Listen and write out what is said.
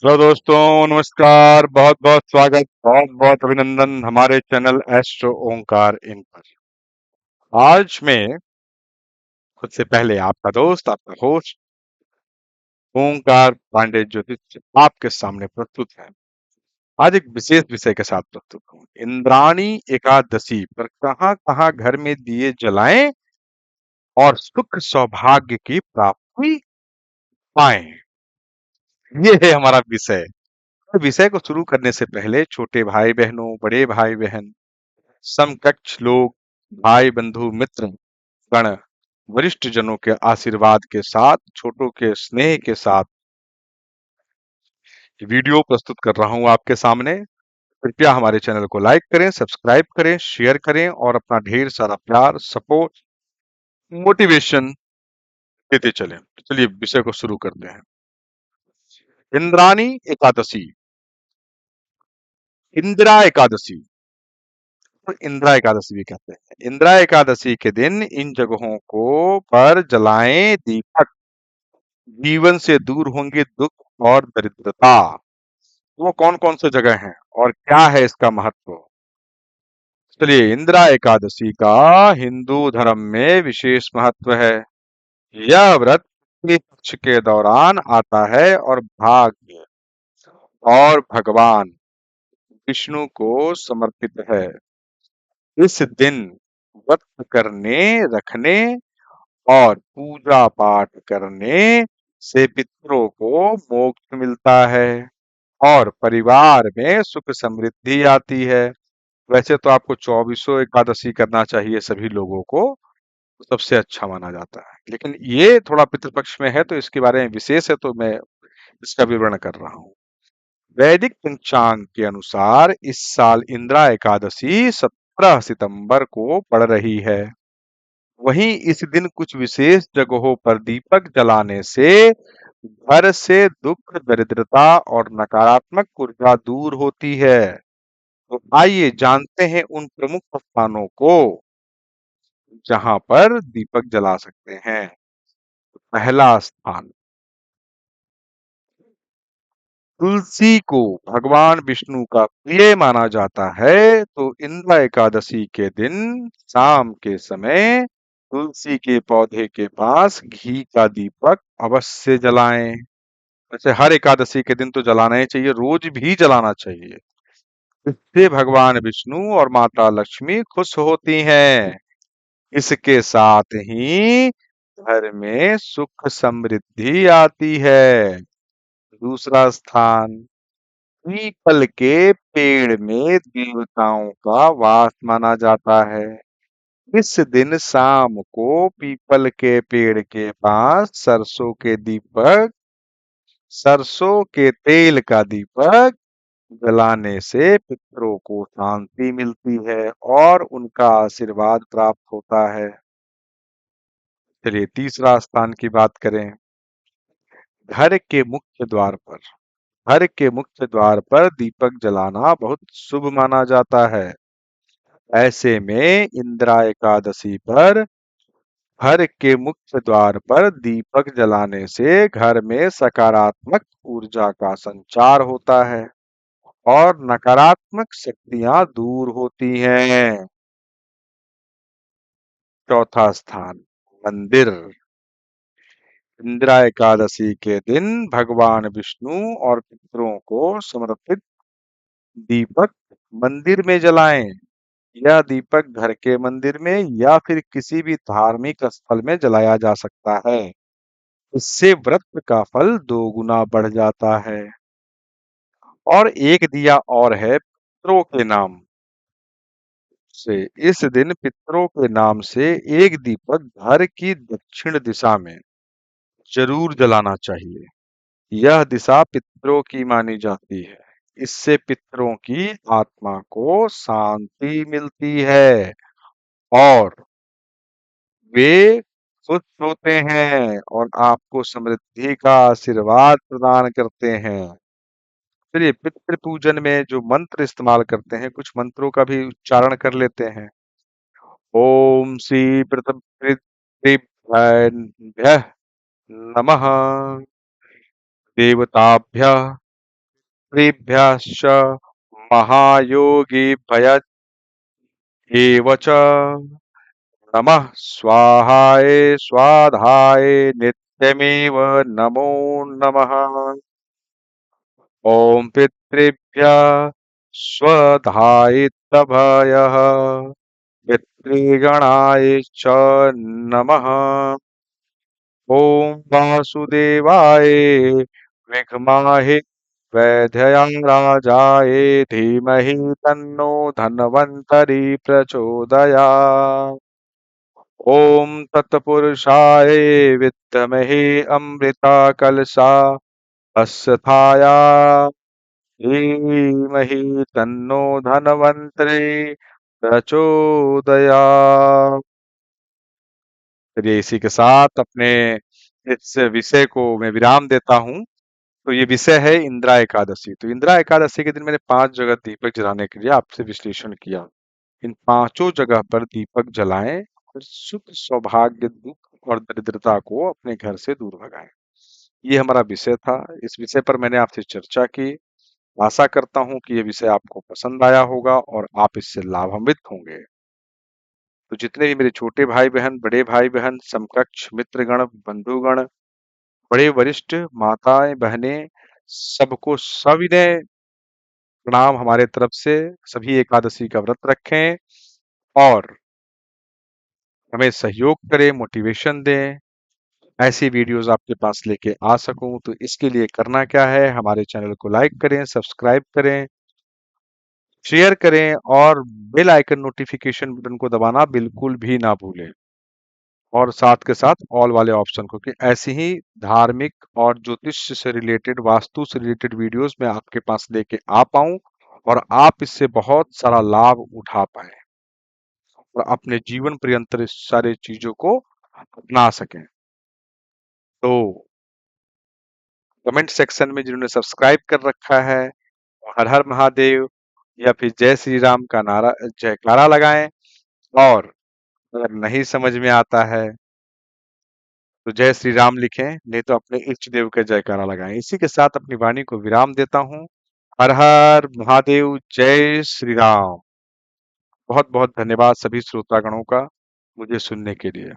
Hello दोस्तों, नमस्कार। बहुत बहुत स्वागत, बहुत बहुत अभिनंदन हमारे चैनल एस्ट्रो ओंकार इन पर। आज मैं खुद से पहले आपका दोस्त, आपका होस्ट ओंकार पांडे ज्योतिष आपके सामने प्रस्तुत है। आज एक विशेष विषय के साथ प्रस्तुत हूँ। इंद्राणी एकादशी पर कहाँ कहाँ घर में दिए जलाएं और सुख सौभाग्य की प्राप्ति पाएं, ये है हमारा विषय। तो विषय को शुरू करने से पहले छोटे भाई बहनों, बड़े भाई बहन, समकक्ष लोग, भाई बंधु मित्र गण, वरिष्ठ जनों के आशीर्वाद के साथ, छोटों के स्नेह के साथ वीडियो प्रस्तुत कर रहा हूं आपके सामने। कृपया हमारे चैनल को लाइक करें, सब्सक्राइब करें, शेयर करें और अपना ढेर सारा प्यार, सपोर्ट, मोटिवेशन देते चलें। तो चलिए विषय को शुरू करते हैं। इंद्राणी एकादशी, इंदिरा एकादशी, तो इंदिरा एकादशी भी कहते हैं। इंदिरा एकादशी के दिन इन जगहों को पर जलाएं दीपक, जीवन से दूर होंगे दुख और दरिद्रता। वो कौन कौन से जगह हैं और क्या है इसका महत्व? चलिए, इंदिरा एकादशी का हिंदू धर्म में विशेष महत्व है। यह व्रत के पक्ष के दौरान आता है और भाग्य और भगवान विष्णु को समर्पित है। इस दिन व्रत करने, रखने और पूजा पाठ करने से पितरों को मोक्ष मिलता है और परिवार में सुख समृद्धि आती है। वैसे तो आपको चौबीसों एकादशी करना चाहिए सभी लोगों को, तो सबसे अच्छा माना जाता है, लेकिन ये थोड़ा पितृपक्ष में है तो इसके बारे में विशेष है, तो मैं इसका विवरण कर रहा हूँ। वैदिक पंचांग के अनुसार इस साल इंदिरा एकादशी 17 सितंबर को पड़ रही है। वहीं इस दिन कुछ विशेष जगहों पर दीपक जलाने से घर से दुख, दरिद्रता और नकारात्मक ऊर्जा दूर होती है। तो आइए जानते हैं उन प्रमुख स्थानों को जहां पर दीपक जला सकते हैं। पहला स्थान, तुलसी को भगवान विष्णु का प्रिय माना जाता है, तो इंदिरा एकादशी के दिन शाम के समय तुलसी के पौधे के पास घी का दीपक अवश्य जलाएं। वैसे हर एकादशी के दिन तो जलाना ही चाहिए, रोज भी जलाना चाहिए। इससे भगवान विष्णु और माता लक्ष्मी खुश होती हैं। इसके साथ ही घर में सुख समृद्धि आती है। दूसरा स्थान, पीपल के पेड़ में देवताओं का वास माना जाता है। इस दिन शाम को पीपल के पेड़ के पास सरसों के तेल का दीपक जलाने से पितरों को शांति मिलती है और उनका आशीर्वाद प्राप्त होता है। चलिए तीसरा स्थान की बात करें। घर के मुख्य द्वार पर, घर के मुख्य द्वार पर दीपक जलाना बहुत शुभ माना जाता है। ऐसे में इंदिरा एकादशी पर घर के मुख्य द्वार पर दीपक जलाने से घर में सकारात्मक ऊर्जा का संचार होता है और नकारात्मक शक्तियां दूर होती हैं। चौथा स्थान, मंदिर। इंदिरा एकादशी के दिन भगवान विष्णु और पितरों को समर्पित दीपक मंदिर में जलाएं। यह दीपक घर के मंदिर में या फिर किसी भी धार्मिक स्थल में जलाया जा सकता है। इससे व्रत का फल दोगुना बढ़ जाता है। और एक दिया और है पितरों के नाम से। इस दिन पितरों के नाम से एक दीपक घर की दक्षिण दिशा में जरूर जलाना चाहिए। यह दिशा पितरों की मानी जाती है। इससे पितरों की आत्मा को शांति मिलती है और वे खुश होते हैं और आपको समृद्धि का आशीर्वाद प्रदान करते हैं। चलिए पितृ पूजन में जो मंत्र इस्तेमाल करते हैं, कुछ मंत्रों का भी उच्चारण कर लेते हैं। ओम श्री पितृभ्यः नमः, देवताभ्यः पितृभ्यश्च महायोगिभ्यः च नमः स्वाहाय स्वाधाय नित्यमेव नमो नमः। ॐ पितृभ्यः स्वधायित्वभयः पितृगणाय च नमः। ॐ वासुदेवाय विद्महे वैद्यनाथाय धीमहि तन्नो धन्वन्तरि प्रचोदयात्। ॐ तत्पुरुषाय विद्महे अमृतकलशाय धीमहि तन्नो धन्वन्तरि प्रचोदयात्। चलिए इसी के साथ अपने इस विषय को मैं विराम देता हूँ। तो ये विषय है इंदिरा एकादशी। तो इंदिरा एकादशी के दिन मैंने 5 जगह दीपक जलाने के लिए आपसे विश्लेषण किया। इन पांचों जगह पर दीपक जलाएं और सुख सौभाग्य दुख और दरिद्रता को अपने घर से दूर भगाएं। ये हमारा विषय था। इस विषय पर मैंने आपसे चर्चा की। आशा करता हूँ कि ये विषय आपको पसंद आया होगा और आप इससे लाभान्वित होंगे। तो जितने भी मेरे छोटे भाई बहन, बड़े भाई बहन, समकक्ष मित्रगण, बंधुगण, बड़े वरिष्ठ माताएं बहनें, सबको सविनय प्रणाम हमारे तरफ से। सभी एकादशी का व्रत रखें और हमें सहयोग करें, मोटिवेशन दें। ऐसी वीडियोस आपके पास लेके आ सकूं तो इसके लिए करना क्या है, हमारे चैनल को लाइक करें, सब्सक्राइब करें, शेयर करें और बेल आइकन नोटिफिकेशन बटन को दबाना बिल्कुल भी ना भूलें। और साथ के साथ ऑल वाले ऑप्शन को, कि ऐसी ही धार्मिक और ज्योतिष से रिलेटेड, वास्तु से रिलेटेड वीडियोस मैं आपके पास लेके आ पाऊं और आप इससे बहुत सारा लाभ उठा पाए और अपने जीवन पर्यंत इस सारे चीजों को अपना सकें। तो कमेंट सेक्शन में जिन्होंने सब्सक्राइब कर रखा है, हर हर महादेव या फिर जय श्री राम का नारा, जयकारा लगाएं। और अगर नहीं समझ में आता है तो जय श्री राम लिखें, नहीं तो अपने इष्ट देव के जयकारा लगाएं। इसी के साथ अपनी वाणी को विराम देता हूँ। हर हर महादेव, जय श्री राम। बहुत बहुत धन्यवाद सभी श्रोतागणों का मुझे सुनने के लिए।